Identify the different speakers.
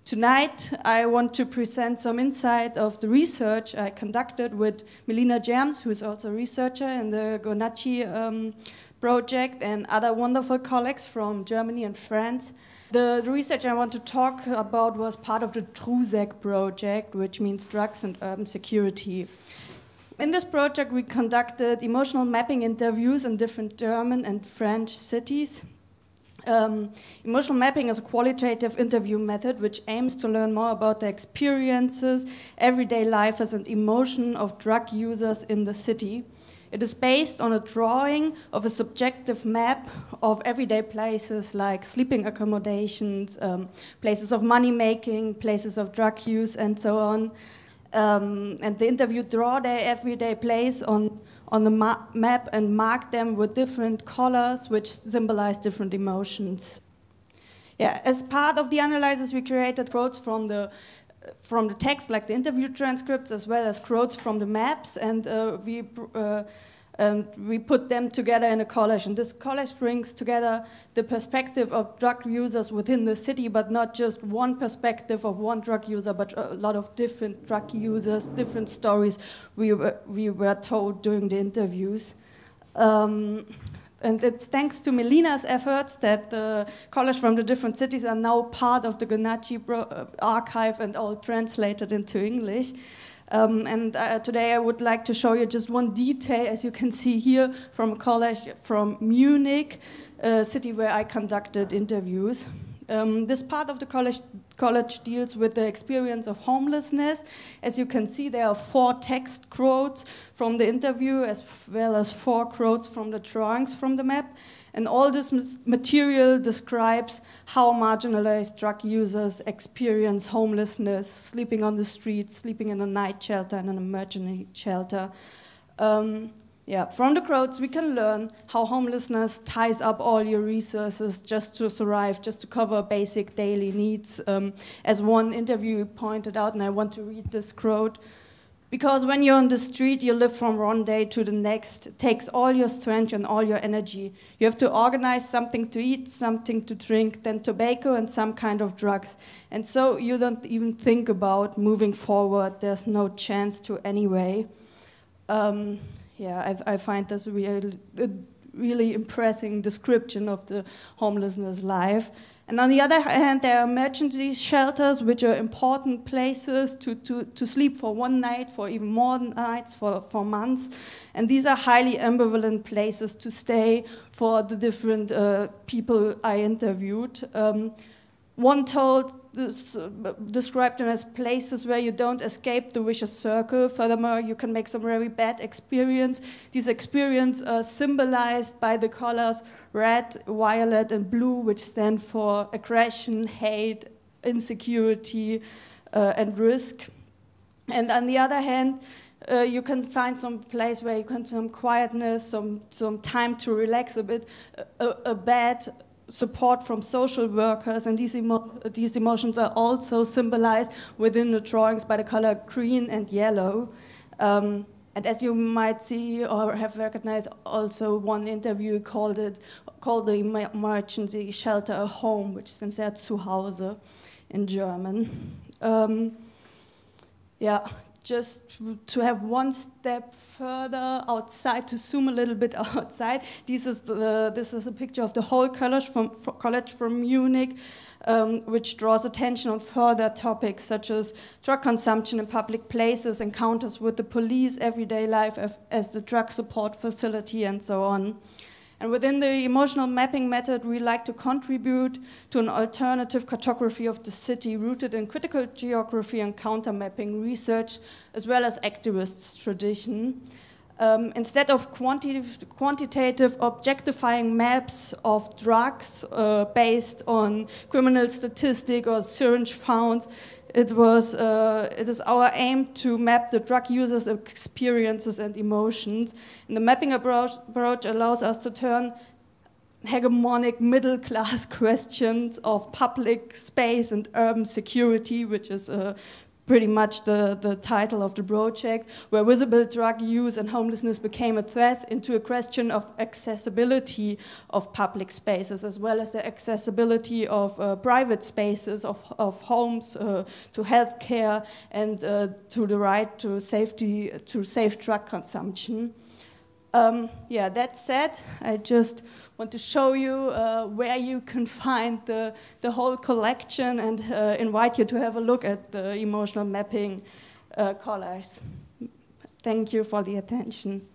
Speaker 1: Tonight, I want to present some insight of the research I conducted with Melina Germs, who is also a researcher in the Gonacci project, and other wonderful colleagues from Germany and France. The research I want to talk about was part of the TRUSEC project, which means Drugs and Urban Security. In this project, we conducted emotional mapping interviews in different German and French cities. Emotional mapping is a qualitative interview method which aims to learn more about the experiences, everyday life and emotion of drug users in the city. It is based on a drawing of a subjective map of everyday places like sleeping accommodations, places of money making, places of drug use, and so on. And the interview draw their everyday place on the map and mark them with different colors which symbolize different emotions. Yeah, as part of the analysis, we created quotes from the text, like the interview transcripts, as well as quotes from the maps, and we put them together in a collage. And this collage brings together the perspective of drug users within the city, but not just one perspective of one drug user, but a lot of different drug users, different stories we were told during the interviews. And it's thanks to Melina's efforts that the college from the different cities are now part of the Gonacci archive and all translated into English. Today I would like to show you just one detail, as you can see here, from a college from Munich, a city where I conducted interviews. This part of the college deals with the experience of homelessness. As you can see, there are 4 text quotes from the interview, as well as 4 quotes from the drawings from the map. And all this material describes how marginalized drug users experience homelessness, sleeping on the streets, sleeping in a night shelter and an emergency shelter. From the quotes, we can learn how homelessness ties up all your resources just to survive, just to cover basic daily needs. As one interview pointed out, and I want to read this quote, "Because when you're on the street, you live from one day to the next. It takes all your strength and all your energy. You have to organize something to eat, something to drink, then tobacco and some kind of drugs. And so you don't even think about moving forward. There's no chance to anyway." I find this a really impressive description of the homelessness life. And on the other hand, there are emergency shelters, which are important places to sleep for one night, for even more nights, for months. And these are highly ambivalent places to stay for the different people I interviewed. One described them as places where you don't escape the vicious circle. Furthermore, you can make some very bad experience. These experiences are symbolized by the colors red, violet, and blue, which stand for aggression, hate, insecurity, and risk. And on the other hand, you can find some place where you can some quietness, some time to relax a bit, a bed, support from social workers, and these emotions are also symbolized within the drawings by the color green and yellow. And as you might see or have recognized, also one interview called the emergency shelter a home, which stands there Zuhause in German. Just to have one step further outside, to zoom a little bit outside, this is a picture of the whole college from Munich, which draws attention on further topics such as drug consumption in public places, encounters with the police, everyday life as the drug support facility, and so on. And within the emotional mapping method, we like to contribute to an alternative cartography of the city rooted in critical geography and counter-mapping research, as well as activists' tradition. Instead of quantitative objectifying maps of drugs based on criminal statistic or syringe found, it is our aim to map the drug users' experiences and emotions. And the mapping approach allows us to turn hegemonic middle-class questions of public space and urban security, which is a pretty much the title of the project, where visible drug use and homelessness became a threat, into a question of accessibility of public spaces, as well as the accessibility of private spaces, of homes, to healthcare, and to the right to safety, to safe drug consumption. Yeah, that said, I just want to show you where you can find the whole collection, and invite you to have a look at the emotional mapping collars. Thank you for the attention.